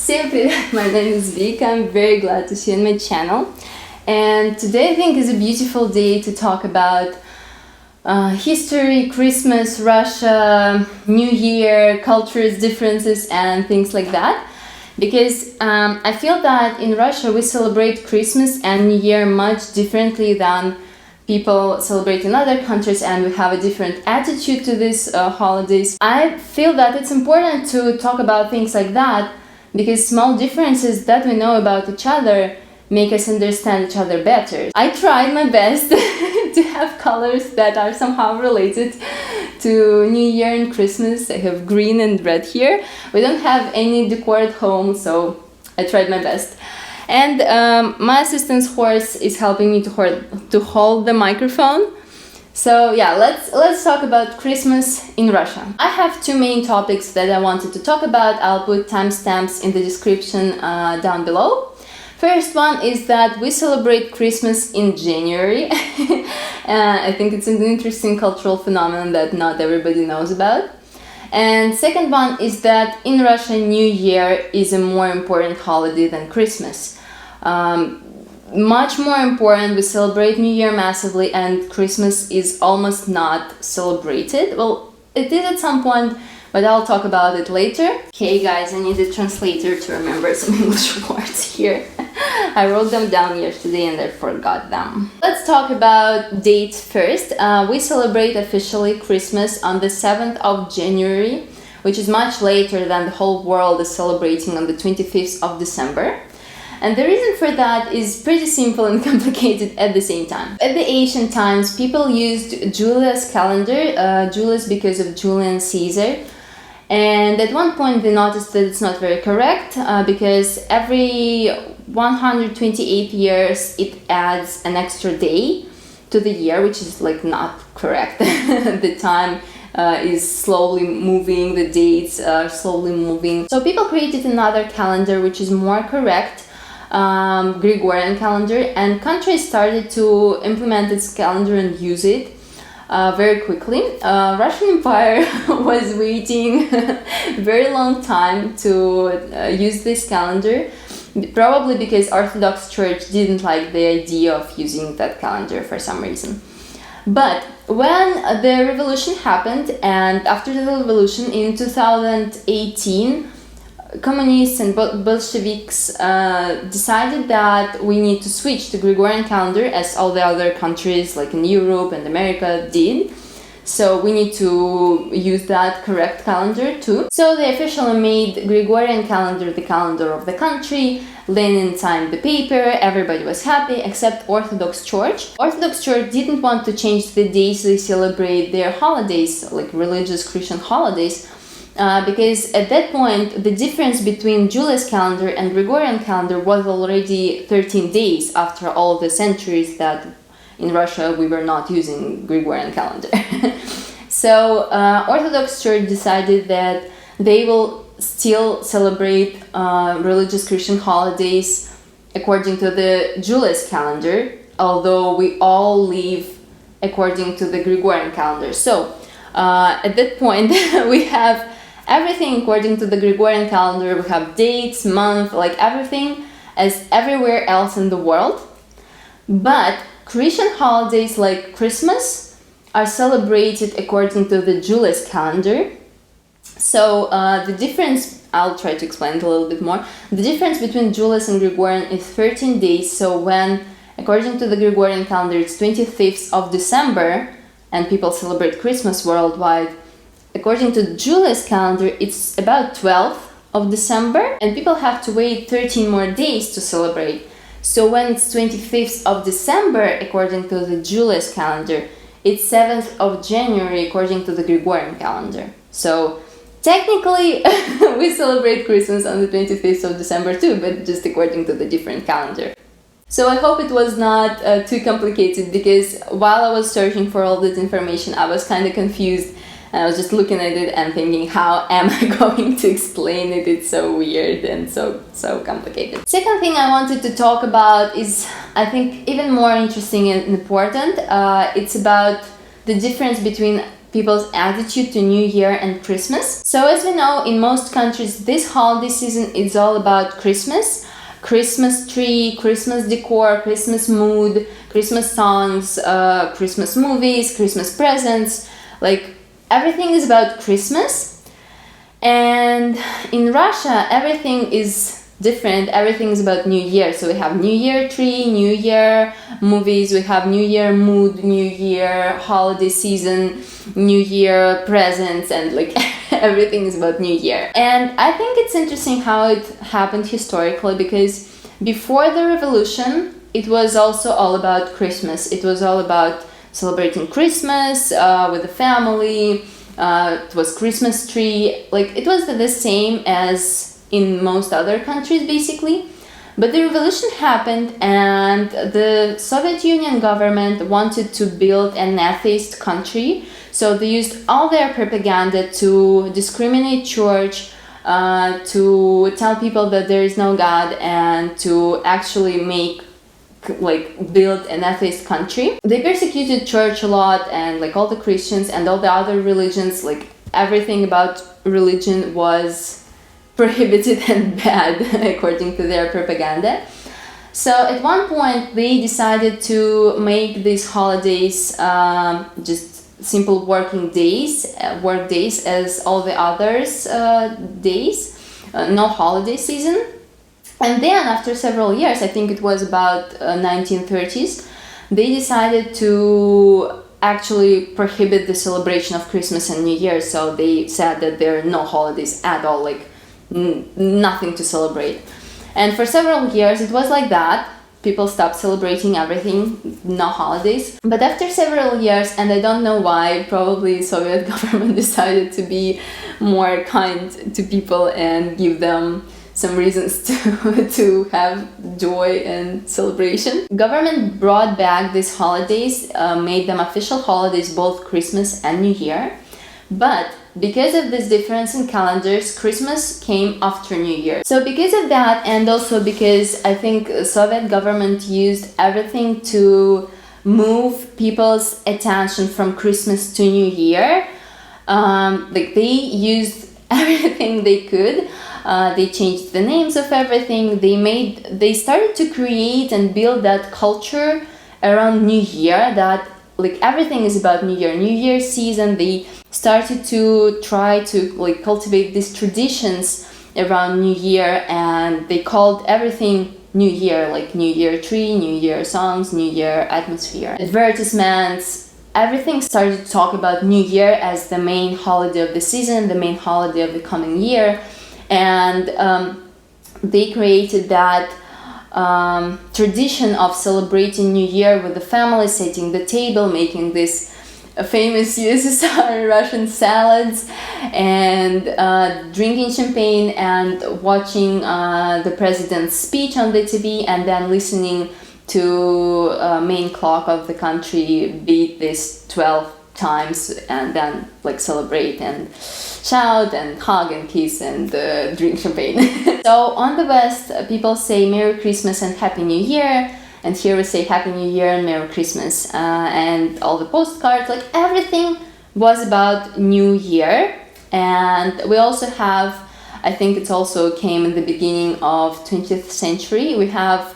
Всем привет! My name is Vika. I'm very glad to see you on my channel. And today I think is a beautiful day to talk about history, Christmas, Russia, New Year, cultures, differences, and things like that. Because I feel that in Russia we celebrate Christmas and New Year much differently than people celebrate in other countries, and we have a different attitude to these holidays. I feel that it's important to talk about things like that because small differences that we know about each other make us understand each other better. I tried my best to have colors that are somehow related to New Year and Christmas. I have green and red here. We don't have any decor at home, so I tried my best. And my assistant's horse is helping me to hold the microphone. So yeah, let's talk about Christmas in Russia. I have two main topics that I wanted to talk about. I'll put timestamps in the description down below. First one is that we celebrate Christmas in January. I think it's an interesting cultural phenomenon that not everybody knows about. And second one is that in Russia, New Year is a more important holiday than Christmas. Much more important, we celebrate New Year massively, and Christmas is almost not celebrated. Well, it is at some point, but I'll talk about it later. Okay guys, I need a translator to remember some English words here. I wrote them down yesterday and I forgot them. Let's talk about dates first. We celebrate officially Christmas on the 7th of January, which is much later than the whole world is celebrating on the 25th of December. And the reason for that is pretty simple and complicated at the same time. At the ancient times, people used Julius calendar, Julius because of Julian Caesar. And at one point they noticed that it's not very correct because every 128 years it adds an extra day to the year, which is like not correct. The time is slowly moving, the dates are slowly moving. So people created another calendar which is more correct, Gregorian calendar, and countries started to implement its calendar and use it very quickly. Russian Empire was waiting a very long time to use this calendar, probably because Orthodox Church didn't like the idea of using that calendar for some reason. But when the revolution happened, and after the revolution in 2018, communists and Bolsheviks decided that we need to switch to Gregorian calendar, as all the other countries like in Europe and America did. So we need to use that correct calendar too. So they officially made Gregorian calendar the calendar of the country. Lenin signed the paper, everybody was happy except Orthodox Church. Orthodox Church didn't want to change the days they celebrate their holidays, like religious Christian holidays, because at that point the difference between Julius calendar and Gregorian calendar was already 13 days after all the centuries that in Russia we were not using Gregorian calendar. So Orthodox Church decided that they will still celebrate religious Christian holidays according to the Julius calendar, although we all live according to the Gregorian calendar. So at that point we have everything according to the Gregorian calendar. We have dates, month, like everything as everywhere else in the world. But Christian holidays like Christmas are celebrated according to the Julius calendar. So the difference, I'll try to explain it a little bit more. The difference between Julius and Gregorian is 13 days. So when, according to the Gregorian calendar, it's 25th of December and people celebrate Christmas worldwide, according to Julius calendar, it's about 12th of December and people have to wait 13 more days to celebrate. So when it's 25th of December, according to the Julius calendar, it's 7th of January, according to the Gregorian calendar. So technically, we celebrate Christmas on the 25th of December too, but just according to the different calendar. So I hope it was not too complicated, because while I was searching for all this information, I was kind of confused. And I was just looking at it and thinking, how am I going to explain it? It's so weird and so complicated. Second thing I wanted to talk about is, I think, even more interesting and important. It's about the difference between people's attitude to New Year and Christmas. So as we know, in most countries, this holiday season is all about Christmas. Christmas tree, Christmas decor, Christmas mood, Christmas songs, Christmas movies, Christmas presents, like everything is about Christmas. And in Russia, everything is different. Everything is about New Year. So we have New Year tree, New Year movies, we have New Year mood, New Year holiday season, New Year presents, and like everything is about New Year. And I think it's interesting how it happened historically, because before the revolution, it was also all about Christmas. It was all about celebrating Christmas with the family. It was Christmas tree. Like it was the same as in most other countries basically. But the revolution happened and the Soviet Union government wanted to build an atheist country. So they used all their propaganda to discriminate church, to tell people that there is no God, and to actually build an atheist country. They persecuted church a lot, and like all the Christians and all the other religions, like everything about religion was prohibited and bad according to their propaganda. So at one point they decided to make these holidays just simple work days as all the others days, no holiday season. And then after several years, I think it was about 1930s, they decided to actually prohibit the celebration of Christmas and New Year. So they said that there are no holidays at all, like nothing to celebrate. And for several years it was like that. People stopped celebrating everything, no holidays. But after several years, and I don't know why, probably Soviet government decided to be more kind to people and give them some reasons to have joy and celebration. Government brought back these holidays, made them official holidays, both Christmas and New Year. But because of this difference in calendars, Christmas came after New Year. So because of that, and also because I think Soviet government used everything to move people's attention from Christmas to New Year, like they used everything they could. They changed the names of everything. They started to create and build that culture around New Year, that like everything is about New Year season. They started to try to like cultivate these traditions around New Year, and they called everything New Year, like New Year tree, New Year songs, New Year atmosphere, advertisements. Everything started to talk about New Year as the main holiday of the season, the main holiday of the coming year. And they created that tradition of celebrating New Year with the family, setting the table, making this famous USSR Russian salads, and drinking champagne and watching the president's speech on the TV, and then listening to main clock of the country beat this 12 times, and then like celebrate and shout and hug and kiss and drink champagne. So on the West, people say Merry Christmas and Happy New Year, and here we say Happy New Year and Merry Christmas, and all the postcards, like everything was about New Year. And we also have, I think it also came in the beginning of 20th century, we have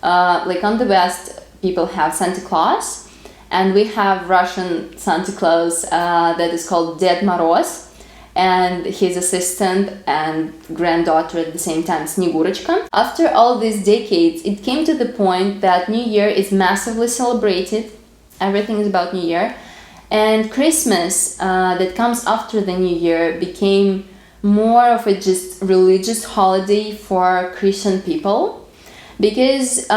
like on the West people have Santa Claus, and we have Russian Santa Claus that is called Ded Moroz, and his assistant and granddaughter at the same time, Snegurочка. After all these decades, it came to the point that New Year is massively celebrated. Everything is about New Year. And Christmas, that comes after the New Year, became more of a just religious holiday for Christian people. Because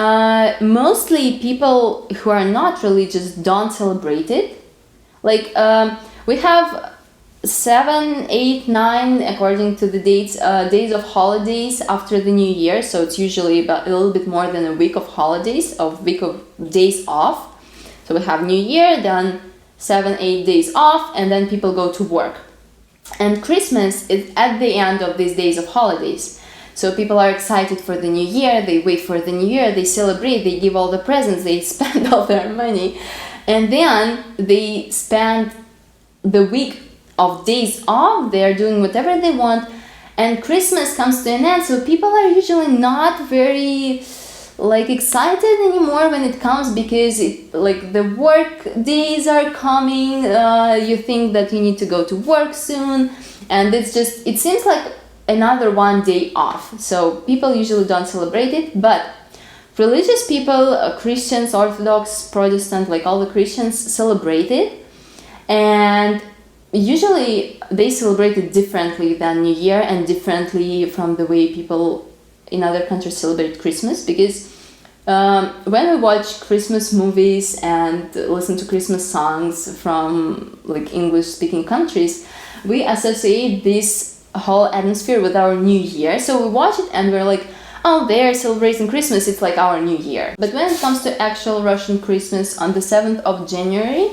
mostly people who are not religious don't celebrate it. Like, we have 7, 8, 9, according to the dates, days of holidays after the New Year. So it's usually about a little bit more than a week of holidays, a week of days off. So we have New Year, then 7, 8 days off, and then people go to work. And Christmas is at the end of these days of holidays. So people are excited for the New Year, they wait for the New Year, they celebrate, they give all the presents, they spend all their money. And then they spend the week of days off, they are doing whatever they want, and Christmas comes to an end, so people are usually not very like excited anymore when it comes, because like the work days are coming, you think that you need to go to work soon, and it seems like another one day off, so people usually don't celebrate it. But religious people, Christians, Orthodox, Protestant, like all the Christians, celebrate it, and usually they celebrate it differently than New Year and differently from the way people in other countries celebrate Christmas, because when we watch Christmas movies and listen to Christmas songs from like English speaking countries, we associate this whole atmosphere with our New Year. So we watch it and we're like, oh, they're celebrating Christmas, it's like our New Year. But when it comes to actual Russian Christmas on the 7th of January,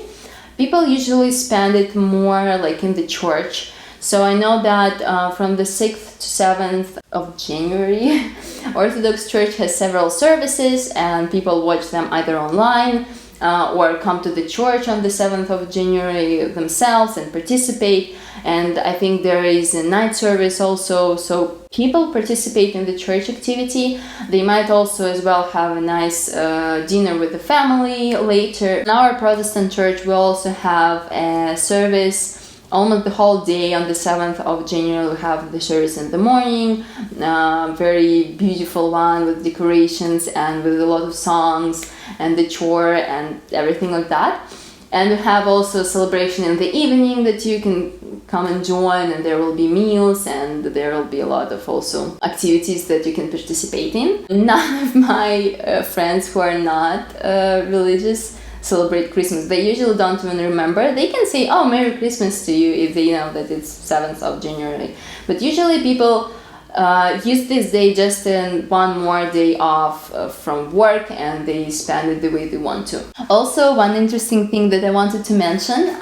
people usually spend it more like in the church. So I know that from the 6th to 7th of January, Orthodox Church has several services, and people watch them either online or come to the church on the 7th of January themselves and participate. And I think there is a night service also, so people participate in the church activity. They might also as well have a nice dinner with the family later. In our Protestant church we also have a service almost the whole day on the 7th of January. We have the service in the morning, very beautiful one with decorations and with a lot of songs and the chore and everything like that. And we have also a celebration in the evening that you can come and join, and there will be meals and there will be a lot of also activities that you can participate in. None of my friends who are not religious celebrate Christmas. They usually don't even remember. They can say, oh, Merry Christmas to you if they know that it's 7th of January. But usually people use this day just in one more day off from work, and they spend it the way they want to. Also, one interesting thing that I wanted to mention,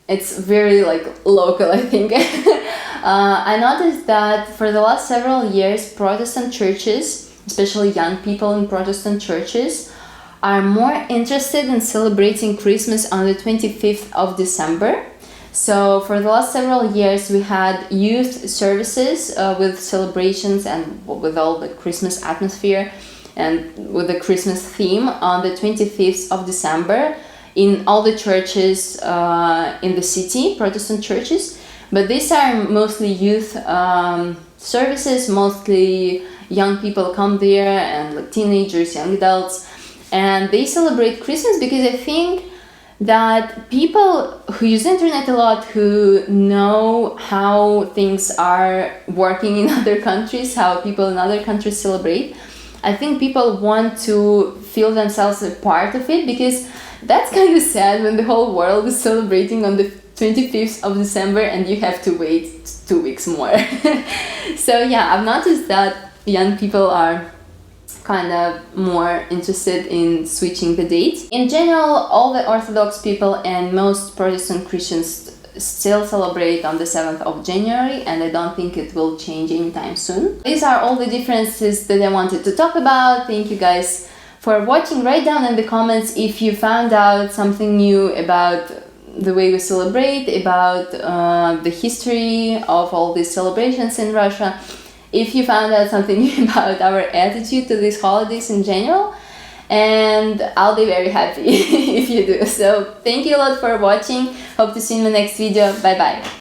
it's very like local, I think. I noticed that for the last several years, Protestant churches, especially young people in Protestant churches, are more interested in celebrating Christmas on the 25th of December. So for the last several years we had youth services with celebrations and with all the Christmas atmosphere and with the Christmas theme on the 25th of December in all the churches in the city, Protestant churches. But these are mostly youth services, mostly young people come there, and like teenagers, young adults, and they celebrate Christmas because I think that people who use internet a lot, who know how things are working in other countries, how people in other countries celebrate, I think people want to feel themselves a part of it, because that's kind of sad when the whole world is celebrating on the 25th of December and you have to wait 2 weeks more. So yeah, I've noticed that young people are kind of more interested in switching the date. In general, all the Orthodox people and most Protestant Christians still celebrate on the 7th of January, and I don't think it will change anytime soon. These are all the differences that I wanted to talk about. Thank you guys for watching. Write down in the comments if you found out something new about the way we celebrate, about the history of all these celebrations in Russia. If you found out something new about our attitude to these holidays in general, and I'll be very happy if you do. So thank you a lot for watching. Hope to see you in the next video. Bye bye.